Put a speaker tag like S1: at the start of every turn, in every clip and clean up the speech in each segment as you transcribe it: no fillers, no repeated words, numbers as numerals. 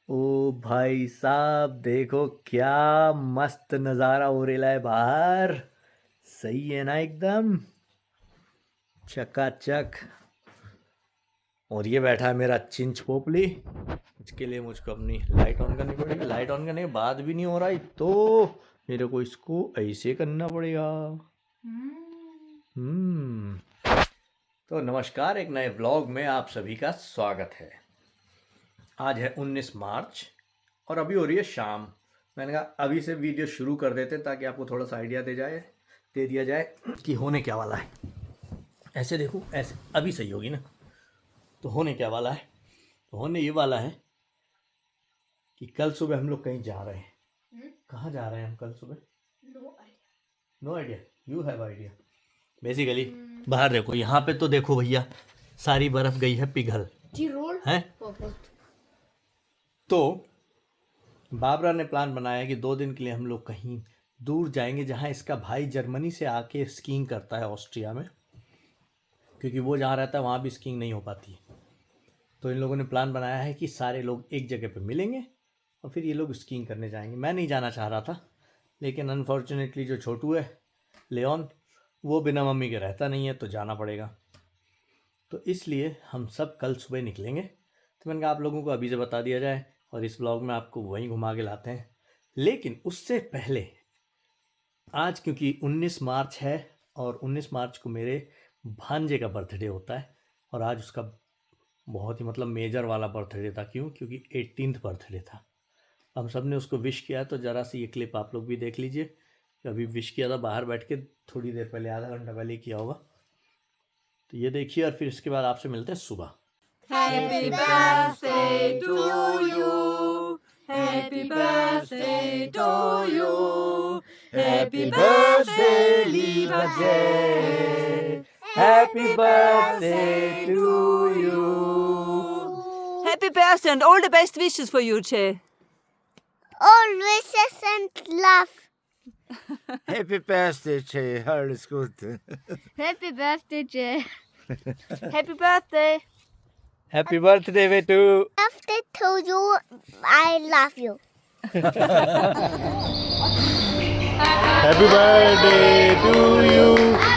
S1: ओ भाई साहब देखो क्या मस्त नज़ारा हो रहा है बाहर। सही है ना एकदम चकाचक। और ये बैठा है मेरा चिंच पोपली। इसके लिए मुझको अपनी लाइट ऑन करनी पड़ेगी। लाइट ऑन करने के बाद भी नहीं हो रहा है तो मेरे को इसको ऐसे करना पड़ेगा। हम्म तो नमस्कार, एक नए व्लॉग में आप सभी का स्वागत है। आज है 19 मार्च और अभी हो रही है शाम। मैंने कहा अभी से वीडियो शुरू कर देते ताकि आपको थोड़ा सा आइडिया दे दिया जाए कि होने क्या वाला है। ऐसे देखो, ऐसे अभी सही होगी ना। तो होने क्या वाला है, तो होने ये वाला है कि कल सुबह हम लोग कहीं जा रहे हैं। कहाँ जा रहे हैं हम कल सुबह? No idea. You have idea basically. बाहर देखो, यहाँ पे तो देखो भैया, सारी बर्फ गई है पिघल है। तो बाबरा ने प्लान बनाया है कि 2 दिन के लिए हम लोग कहीं दूर जाएंगे, जहाँ इसका भाई जर्मनी से आके स्कीइंग करता है, ऑस्ट्रिया में। क्योंकि वो जहाँ रहता है वहाँ भी स्कीइंग नहीं हो पाती है। तो इन लोगों ने प्लान बनाया है कि सारे लोग एक जगह पे मिलेंगे और फिर ये लोग स्कीइंग करने जाएंगे। मैं नहीं जाना चाह रहा था, लेकिन अनफॉर्चुनेटली जो छोटू है लेऑन, वो बिना मम्मी के रहता नहीं है, तो जाना पड़ेगा। तो इसलिए हम सब कल सुबह निकलेंगे। तो मैंने कहा आप लोगों को अभी से बता दिया जाए और इस ब्लॉग में आपको वहीं घुमा के लाते हैं। लेकिन उससे पहले आज, क्योंकि 19 मार्च है और 19 मार्च को मेरे भांजे का बर्थडे होता है, और आज उसका बहुत ही मतलब मेजर वाला बर्थडे था। क्यों? क्योंकि 18th बर्थडे था। हम सब ने उसको विश किया, तो ज़रा सी ये क्लिप आप लोग भी देख लीजिए। अभी विश किया था बाहर बैठ के, थोड़ी देर पहले, आधा घंटा पहले किया होगा। तो ये देखिए, और फिर इसके बाद आपसे मिलते हैं सुबह।
S2: Happy birthday to you. Happy birthday to you. Happy birthday, lieber Jay.
S1: Happy birthday to you.
S2: Happy birthday and all the best wishes for you, Jay.
S3: All wishes and love.
S4: Happy birthday, Jay. Alles Gute.
S3: Happy birthday, Jay.
S2: Happy birthday.
S1: Happy birthday बेटू।
S3: Birthday to you. I love you.
S1: Happy birthday to you.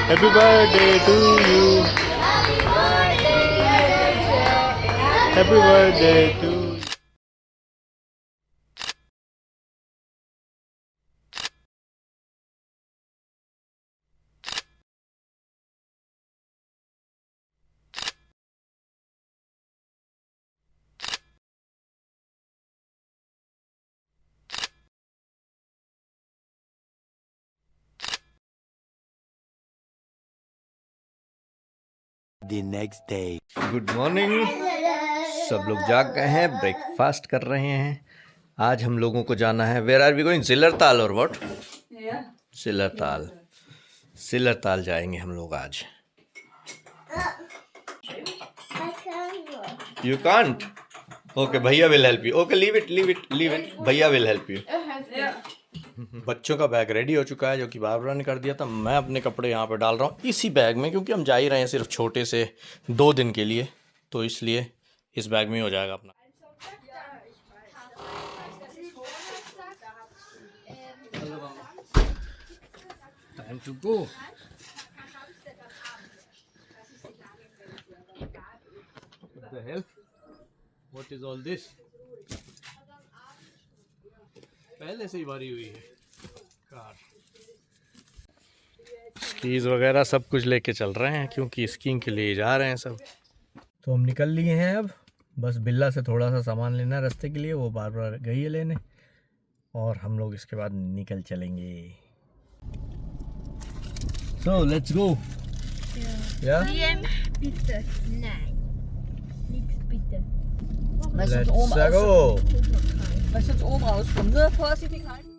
S1: Happy birthday to you. Happy birthday to you.
S4: The next day.
S1: Good morning. सब लोग जाग गए हैं, breakfast कर रहे हैं। आज हम लोगों को जाना है, वेयर आर वी गोइंग? जिलरताल और व्हाट? जिलरताल। जिलरताल जाएंगे हम लोग आज। You can't? ओके, भैया will help you. Okay, leave it leave it leave it, भैया विल हेल्प यू। बच्चों का बैग रेडी हो चुका है, जो कि बाबरा ने कर दिया था। मैं अपने कपड़े यहाँ पे डाल रहा हूँ इसी बैग में, क्योंकि हम जा ही रहे हैं सिर्फ छोटे से 2 दिन के लिए, तो इसलिए इस बैग में ही हो जाएगा अपना। Time to go. What the hell? What is all this? पहले से ही भरी हुई है कार। स्कीज वगैरह सब कुछ लेके चल रहे हैं, क्योंकि स्कीइंग के लिए जा रहे हैं सब। तो हम निकल लिए हैं अब। बस बिल्ला से थोड़ा सा सामान लेना है रास्ते के लिए, वो बार बार गई है लेने, और हम लोग इसके बाद निकल चलेंगे। So let's go. Ja?
S3: Bitte. Nein. Nichts bitte.
S1: Let's go.
S2: Weil sonst oben rauskommt. Nur vorsichtig halten.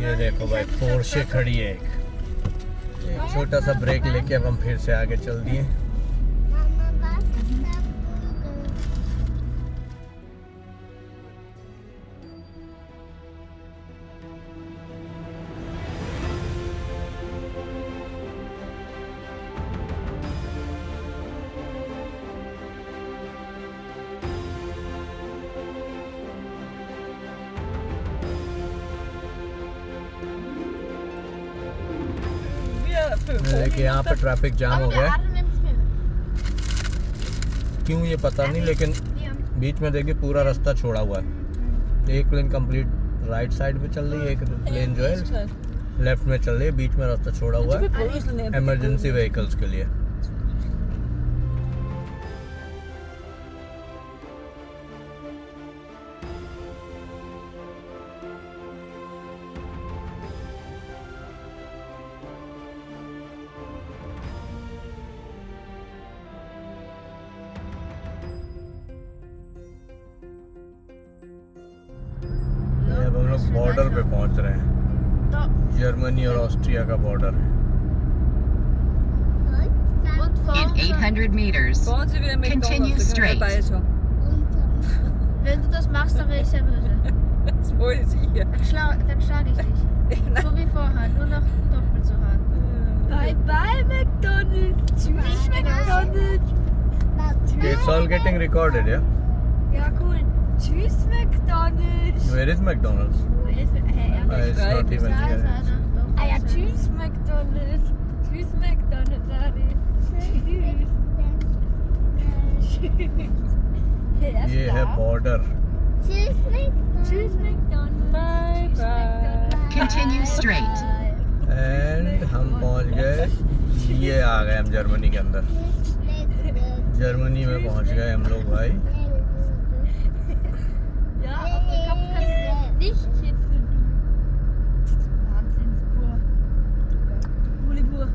S1: ये देखो भाई पोर्शे खड़ी है एक छोटा सा ब्रेक लेके अब हम फिर से आगे चल दिए। देखिए यहाँ पे ट्रैफिक जाम हो गया, क्यों ये पता नहीं, लेकिन बीच में देखिए पूरा रास्ता छोड़ा हुआ है। एक लेन कंप्लीट राइट साइड में चल रही है, एक लेन जो है लेफ्ट में चल रही है, बीच में रास्ता छोड़ा हुआ है इमरजेंसी व्हीकल्स के लिए। अब हम लोग बॉर्डर पे पहुंच रहे हैं, जर्मनी और ऑस्ट्रिया का बॉर्डर है।
S5: In 800 meters,
S2: Fahren Sie wieder mit
S5: Continue
S2: McDonald's, dann
S5: straight.
S2: können wir dabei sein.
S6: Wenn du das machst, dann werde ich sehr böse.
S2: Das wollte ich hier.
S6: Dann schlage ich dich. So wie vorher, nur noch doppelt so hart.
S2: Bye bye McDonald's. Tschüss McDonald's.
S1: It's all getting recorded, yeah?
S2: Ja cool. Tschüss McDonald's.
S1: Where is McDonald's? It's not even
S6: Da ist
S1: here.
S6: einer. Doch,
S2: Ah ja,
S6: da ist einer.
S2: tschüss McDonald's. Tschüss McDonald's, Ari.
S1: ये है border.
S2: Tschüss McDonald's. Bye bye.
S5: continue straight.
S1: And हम पहुंच गए, ये आ गए हम Germany के अंदर। जर्मनी में पहुंच गए हम लोग भाई।
S6: Ja, auf den Kopf kannst du nicht hüpfen. Wahnsinnsbur. Bulibur.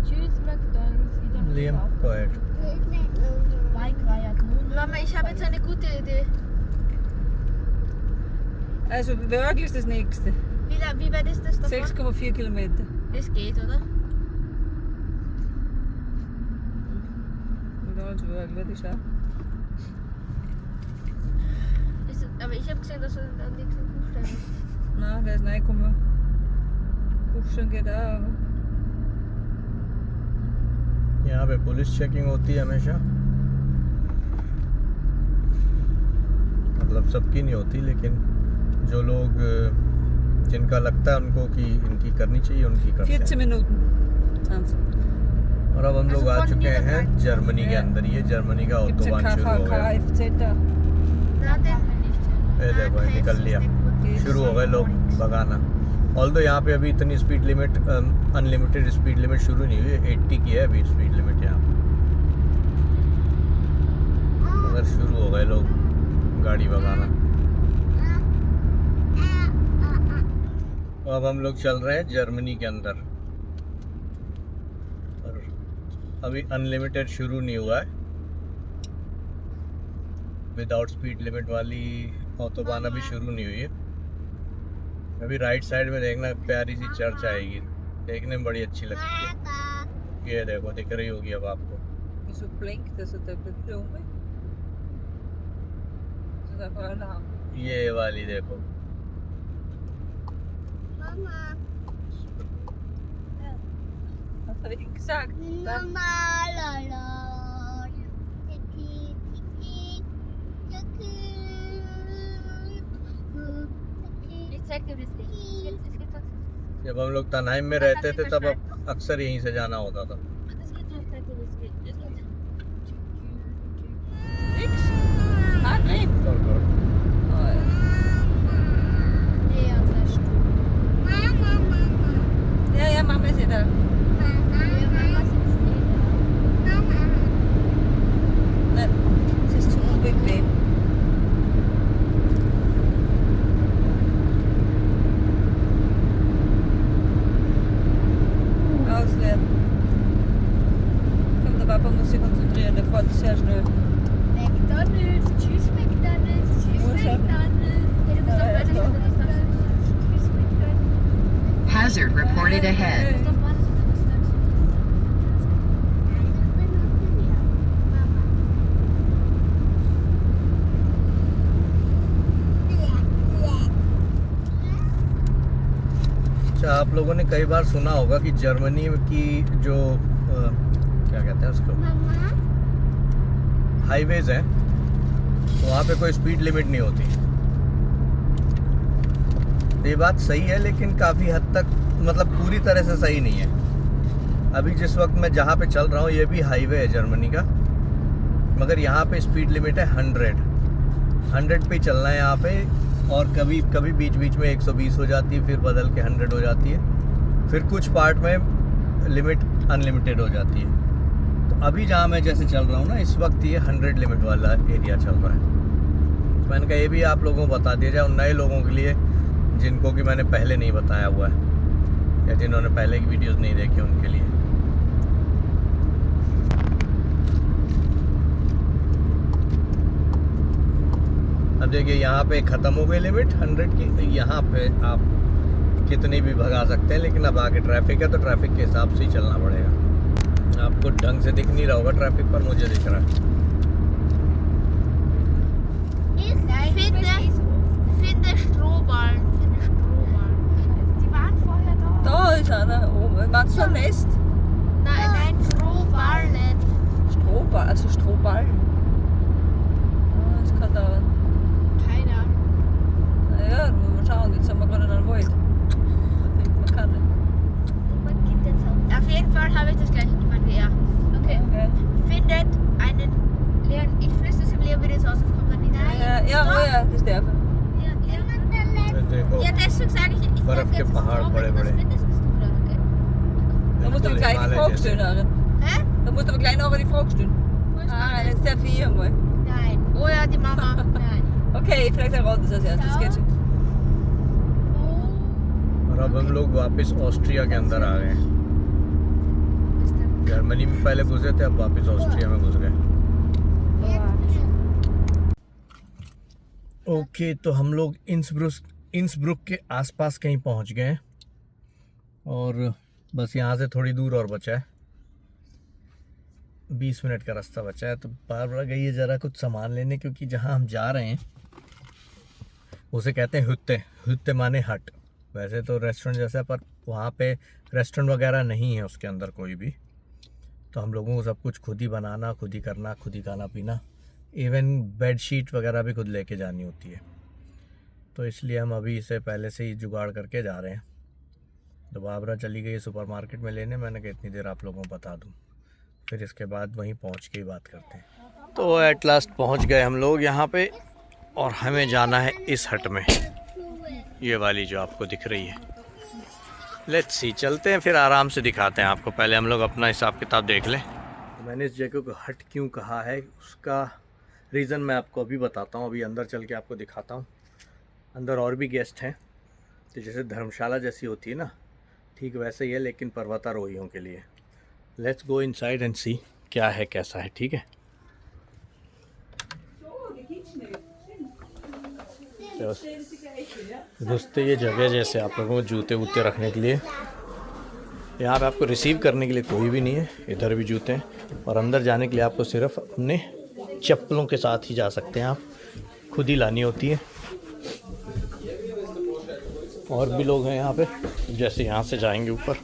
S6: Tschüss, McDonald's. Wieder mit
S1: Liam
S6: drauf.
S1: Quite.
S6: Bike war ja nun. Mama, ich habe jetzt eine gute Idee.
S2: Also Wörgl ist das nächste.
S6: Wie weit ist das davon?
S2: 6,4 Kilometer.
S6: Es geht, oder?
S2: McDonald's Wörgl, warte ich schau.
S6: Aber ich habe gesehen, dass er da nichts im Kuhstall ist.
S2: Nein, der ist reingekommen. Kuchschen geht auch, aber...
S1: यहाँ पे police checking होती है हमेशा, मतलब सबकी नहीं होती, लेकिन जो लोग जिनका लगता है उनको कि इनकी करनी चाहिए उनकी करते
S2: 14
S1: हैं।
S2: Minuten. 20.
S1: और अब हम लोग आ
S6: Also von
S1: चुके हैं
S6: Niederlande.
S1: जर्मनी के अंदर। ये जर्मनी का
S2: Gibt's ja
S1: ऑटोबान शुरू हो गया।
S2: KFZ da?
S6: Na, den nicht.
S1: ये देखो ये निकल लिया, शुरू हो गए लोग भगाना। ऑल तो यहाँ पे अभी इतनी speed limit, unlimited speed limit शुरू नहीं हुई है, 80 की है अभी स्पीड लिमिट यहाँ पे, मगर शुरू हो गए लोग गाड़ी भगाना। अब हम लोग चल रहे हैं जर्मनी के अंदर, और अभी अनलिमिटेड शुरू नहीं हुआ है। विदाउट स्पीड लिमिट वाली ऑटोबान अभी शुरू नहीं हुई है। अभी राइट साइड में देखना प्यारी सी चर्च आएगी, देखने में बड़ी अच्छी लगती है। ये देखो दिख रही होगी अब आपको।
S2: Wieso blinkt das so der Blume? Das ist einfach Alarm.
S1: ये वाली देखो,
S2: Was habe ich denn gesagt?
S6: Ich zeig dir das Ding. Es geht was.
S1: जब हम लोग तन्हाई में रहते थे तब अक्सर यहीं से जाना होता था।
S6: Das geht was, zeig dir das geht. Das geht.
S2: Nix? Ah, nee.
S6: Ja, sehr stur.
S2: Ja, ja, Mama ist ja da.
S6: Ja, Mama sitzt neben.
S2: Nein, es ist zu unbequem. Ausleeren.
S5: Straight ahead.
S1: अच्छा, आप लोगों ने कई बार सुना होगा कि Germany की जो क्या कहते हैं उसको, हाईवेज हैं, वहाँ पे कोई स्पीड लिमिट नहीं होती। ये बात सही है, लेकिन काफ़ी हद तक, मतलब पूरी तरह से सही नहीं है। अभी जिस वक्त मैं जहाँ पे चल रहा हूँ, ये भी हाईवे है जर्मनी का, मगर यहाँ पे स्पीड लिमिट है 100 पे चलना है यहाँ पे। और कभी कभी बीच बीच में 120 हो जाती है, फिर बदल के 100 हो जाती है, फिर कुछ पार्ट में लिमिट अनलिमिटेड हो जाती है। तो अभी जहाँ मैं जैसे चल रहा हूँ ना, इस वक्त ये 100 लिमिट वाला एरिया चल रहा है। तो मैंने कहा ये भी आप लोगों को बता दिया जाए, उन नए लोगों के लिए जिनको कि मैंने पहले नहीं बताया हुआ है, या जिन्होंने पहले की वीडियोस नहीं देखी उनके लिए। अब देखिए यहाँ पे ख़त्म हो गई लिमिट 100 की। यहाँ पे आप कितनी भी भगा सकते हैं, लेकिन अब आगे ट्रैफिक है तो ट्रैफिक के हिसाब से ही चलना पड़ेगा। आपको ढंग से दिख नहीं रहा होगा ट्रैफिक, पर मुझे दिख रहा है।
S6: Finde Strohballen. Die waren vorher da.
S2: Da ist einer oben. Meinst du ein Nest?
S6: Nein, Strohballen.
S2: Strohball, also Strohballen. Ah, das kann dauern.
S6: Keine Ahnung.
S2: Naja, mal schauen, jetzt sind wir gerade in einem Wald. Da findet man keine.
S6: Auf jeden Fall habe ich das gleiche gemacht wie er. Okay.
S2: Okay.
S6: Findet einen leeren. Ich flüstere es im Leon wieder ins Haus und kommt dann nicht rein.
S2: Ja, oh ja, das darf er.
S1: देखो
S6: Ja, deswegen sage ich
S1: बर्फ के पहाड़ बड़े बड़े।
S6: findest, bist du dran, okay?
S2: Da musst du aber gleich die Frage stellen, Aaron.
S6: Hä?
S2: Da musst du aber gleich noch die Frage stellen. Ah, jetzt darf ich einmal.
S6: Nein. Oh ja, die Mama. Nein.
S2: Okay, vielleicht erraten Sie das erst, das geht schon.
S1: और अब हम लोग वापस Austria के अंदर आ गए। Germany में पहले घुसे थे, अब वापस ऑस्ट्रिया में घुस गए। ओके, तो हम लोग इंसब्रुक के आसपास कहीं पहुंच गए हैं, और बस यहाँ से थोड़ी दूर और बचा है, 20 मिनट का रास्ता बचा है। तो बार गई है ज़रा कुछ सामान लेने, क्योंकि जहाँ हम जा रहे हैं उसे कहते हैं हुत्ते माने हट। वैसे तो रेस्टोरेंट जैसा, पर वहाँ पे रेस्टोरेंट वगैरह नहीं है उसके अंदर कोई भी। तो हम लोगों को सब कुछ खुद ही बनाना, खुद ही करना, खुद ही खाना पीना, इवन बेडशीट वगैरह भी खुद लेके जानी होती है। तो इसलिए हम अभी इसे पहले से ही जुगाड़ करके जा रहे हैं। तो बाबरा चली गई सुपरमार्केट में लेने, मैंने कहा इतनी देर आप लोगों को बता दूं, फिर इसके बाद वहीं पहुंच के ही बात करते हैं। तो एट लास्ट पहुंच गए हम लोग यहाँ पे, और हमें जाना है इस हट में, ये वाली जो आपको दिख रही है। लेट्स सी, चलते हैं, फिर आराम से दिखाते हैं आपको। पहले हम लोग अपना हिसाब किताब देख लें। तो मैंने इस जगह को हट क्यों कहा है, उसका रीज़न मैं आपको अभी बताता हूँ। अभी अंदर चल के आपको दिखाता हूँ। अंदर और भी गेस्ट हैं, तो जैसे धर्मशाला जैसी होती है ना, ठीक वैसे ही है, लेकिन पर्वतारोहियों के लिए। लेट्स गो इनसाइड एंड सी क्या है, कैसा है। ठीक है, घुसते ये जगह जैसे आप लोगों को जूते वूते रखने के लिए, यहाँ पे आपको रिसीव करने के लिए कोई भी नहीं है। इधर भी जूते हैं, और अंदर जाने के लिए आपको सिर्फ अपने चप्पलों के साथ ही जा सकते हैं, आप खुद ही लानी होती है। और भी लोग हैं यहाँ पे, जैसे यहाँ से जाएंगे ऊपर।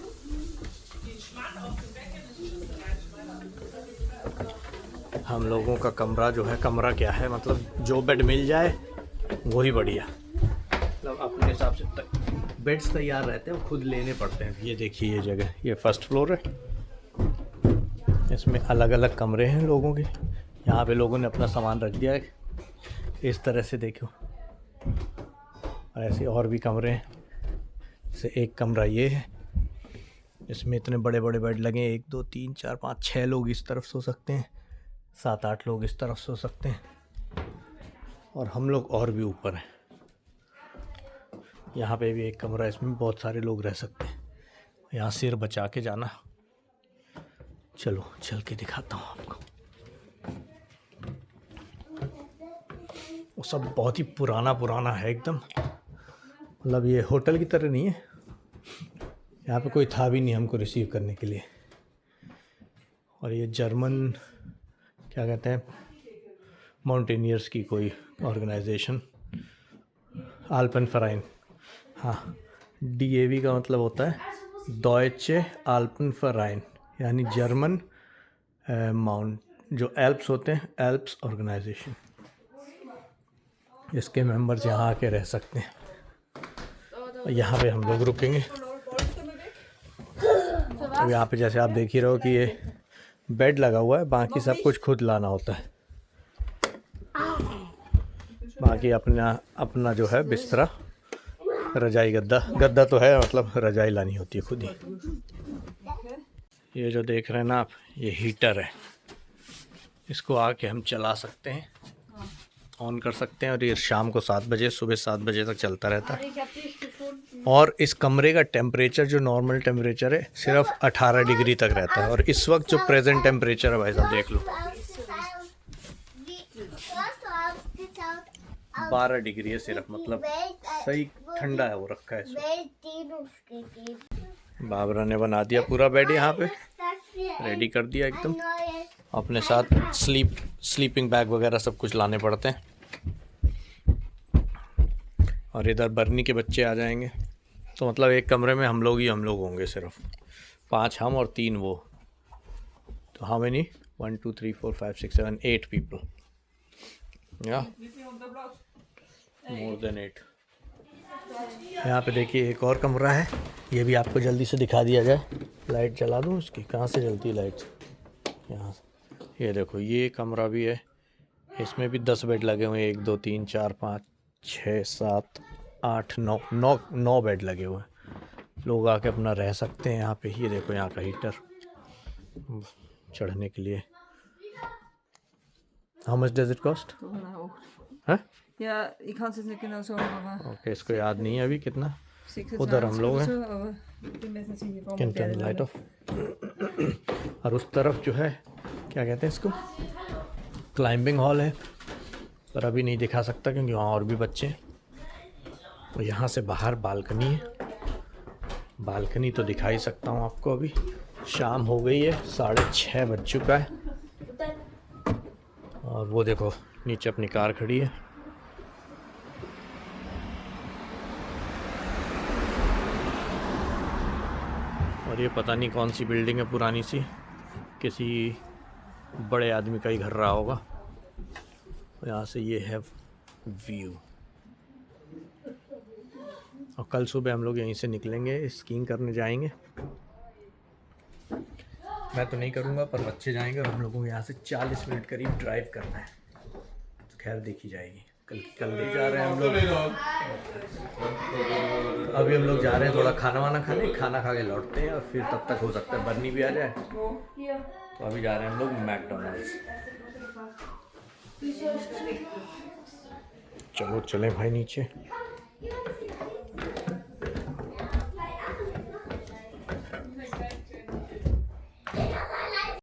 S1: हम लोगों का कमरा जो है, कमरा क्या है मतलब, जो बेड मिल जाए वही बढ़िया, मतलब अपने हिसाब से बेड्स तैयार रहते हैं, वो खुद लेने पड़ते हैं। ये देखिए ये जगह, ये फर्स्ट फ्लोर है, इसमें अलग अलग कमरे हैं लोगों के। यहाँ पे लोगों ने अपना सामान रख दिया है इस तरह से, देखो। ऐसे और भी कमरे हैं, जैसे एक कमरा ये है, इसमें इतने बड़े बड़े बेड लगे हैं, 1 2 3 4 5 6 लोग इस तरफ सो सकते हैं, 7 8 लोग इस तरफ सो सकते हैं, और हम लोग और भी ऊपर हैं। यहाँ पे भी एक कमरा है, इसमें बहुत सारे लोग रह सकते हैं। यहाँ सिर बचा के जाना। चलो चल के दिखाता हूँ आपको। वो सब बहुत ही पुराना है एकदम, मतलब ये होटल की तरह नहीं है, यहाँ पे कोई था भी नहीं हमको रिसीव करने के लिए। और ये जर्मन क्या कहते हैं, माउंटेनियर्स की कोई ऑर्गेनाइजेशन, अल्पेनफेराइन। हाँ, DAV का मतलब होता है डॉयचे अल्पेनफेराइन, यानी जर्मन माउंट जो एल्प्स होते हैं, एल्प्स ऑर्गेनाइजेशन। इसके मेंबर्स यहाँ आके रह सकते हैं। और यहाँ पे हम लोग रुकेंगे। तो यहाँ पे जैसे आप देख ही रहे हो कि ये बेड लगा हुआ है, बाकी सब कुछ खुद लाना होता है। बाकी अपना जो है बिस्तरा, रजाई, गद्दा तो है, मतलब रजाई लानी होती है खुद ही। ये जो देख रहे हैं ना आप, ये हीटर है। इसको आके हम चला सकते हैं, ऑन कर सकते हैं, और ये शाम को 7 बजे, सुबह 7 बजे तक चलता रहता है। और इस कमरे का टेम्परेचर जो नॉर्मल टेम्परेचर है सिर्फ 18 डिग्री तक रहता है। और इस वक्त जो प्रेजेंट टेम्परेचर है भाई साहब देख लो, 12 डिग्री है सिर्फ, मतलब सही ठंडा है वो रखा है इसमें। बाबरा ने बना दिया पूरा बेड यहाँ पे, रेडी कर दिया एकदम। अपने साथ स्लीपिंग बैग वगैरह सब कुछ लाने पड़ते हैं। और इधर बर्नी के बच्चे आ जाएंगे, तो मतलब एक कमरे में हम लोग होंगे सिर्फ, 5 हम और 3 वो। तो हाउ मेनी, 1 2 3 4 5 6 7 8 पीपल, या मोर देन 8। यहाँ पे देखिए एक और कमरा है, ये भी आपको जल्दी से दिखा दिया जाए। लाइट जला दूँ उसकी, कहाँ से जलती है लाइट? यहाँ से। ये देखो, ये कमरा भी है, इसमें भी 10 बेड लगे हुए हैं। 1 2 3 4 5 6 7 8 9 बेड लगे हुए हैं। लोग आके अपना रह सकते हैं यहाँ पे। ये देखो यहाँ का हीटर चढ़ने के लिए। How much does it cost? है
S2: Ja, ik had het niet genau zo, maar
S1: okay, इसको याद नहीं है अभी कितना।
S2: 26
S1: उधर हम लोग हैं,
S2: ik ben best niet van
S1: can turn light of. और उस तरफ जो है क्या कहते हैं इसको, क्लाइंबिंग हॉल है, पर अभी नहीं दिखा सकता क्योंकि वहाँ और भी बच्चे हैं। तो यहाँ से बाहर बालकनी है, बालकनी तो दिखा ही सकता हूँ आपको। अभी शाम हो गई है, 6:30 बज चुका है। और वो देखो नीचे अपनी कार खड़ी है। और ये पता नहीं कौन सी बिल्डिंग है, पुरानी सी, किसी बड़े आदमी का ही घर रहा होगा। यहाँ से ये है व्यू। और कल सुबह हम लोग यहीं से निकलेंगे, स्कीइंग करने जाएंगे। मैं तो नहीं करूँगा, पर बच्चे जाएंगे। और हम लोगों को यहाँ से 40 मिनट करीब ड्राइव करना है, तो खैर देखी जाएगी। कल नहीं जा रहे हैं हम लोग। अभी हम लोग जा रहे हैं थोड़ा खाना वाना खाने, खाना खा के लौटते हैं। और फिर तब तक हो सकता है बर्नी भी आ जाए। तो अभी जा रहे हैं हम लोग मैकडॉनल्ड्स। चलो चलें भाई नीचे।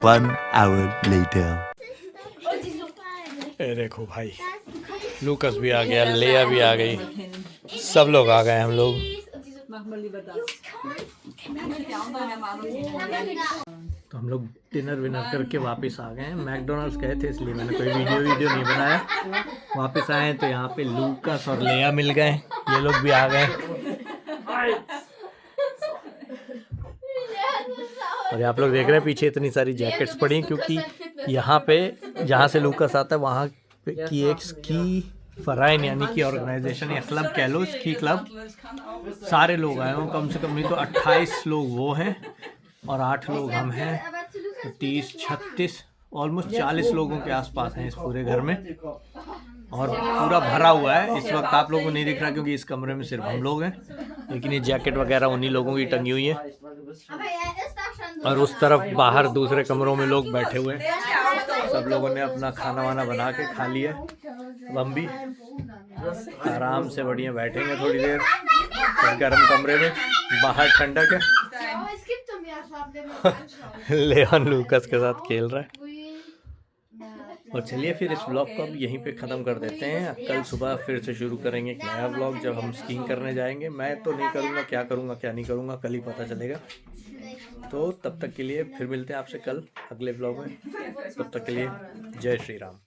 S4: One hour later.
S1: ये देखो भाई, लूकस भी आ गया, लेया भी आ गई, सब लोग आ गए हम लोग।
S2: Mach mal lieber das. Die anderen haben auch noch
S1: तो हम लोग डिनर विनर करके वापस आ गए हैं। मैकडॉनल्ड्स गए थे इसलिए मैंने कोई वीडियो नहीं बनाया। वापस आए हैं तो यहाँ पे लूकस और लेया मिल गए, ये लोग भी आ गए। और आप लोग देख रहे हैं पीछे इतनी सारी जैकेट्स पड़ी हैं, क्योंकि यहाँ पे जहाँ से लूकस आता है वहाँ पे की एक स्की फराइन यानी कि ऑर्गेनाइजेशन या क्लब कह लो, स्की क्लब, सारे लोग आए हों। कम से कम नहीं तो 28 लोग वो हैं और 8 लोग हम हैं। 30 36 ऑलमोस्ट 40 लोगों के आसपास हैं इस पूरे घर में। और पूरा भरा हुआ है। इस वक्त आप लोगों को नहीं दिख रहा क्योंकि इस कमरे में सिर्फ हम लोग हैं, लेकिन ये जैकेट वगैरह उन्हीं लोगों की टंगी हुई है। और उस तरफ बाहर दूसरे कमरों में लोग बैठे हुए हैं। सब लोगों ने अपना खाना वाना बना के खा लिया। हम भी आराम से बढ़िया बैठेंगे थोड़ी देर गर्म कमरे में, बाहर ठंडक है। लेवन लूकस के साथ खेल रहा है। और चलिए फिर इस व्लॉग को अब यहीं पे ख़त्म कर देते हैं। कल सुबह फिर से शुरू करेंगे एक नया व्लॉग जब हम स्कीइंग करने जाएंगे। मैं तो नहीं करूँगा, क्या करूँगा क्या नहीं करूँगा कल ही पता चलेगा। तो तब तक के लिए फिर मिलते हैं आपसे कल अगले व्लॉग में। तब तक के लिए जय श्री राम।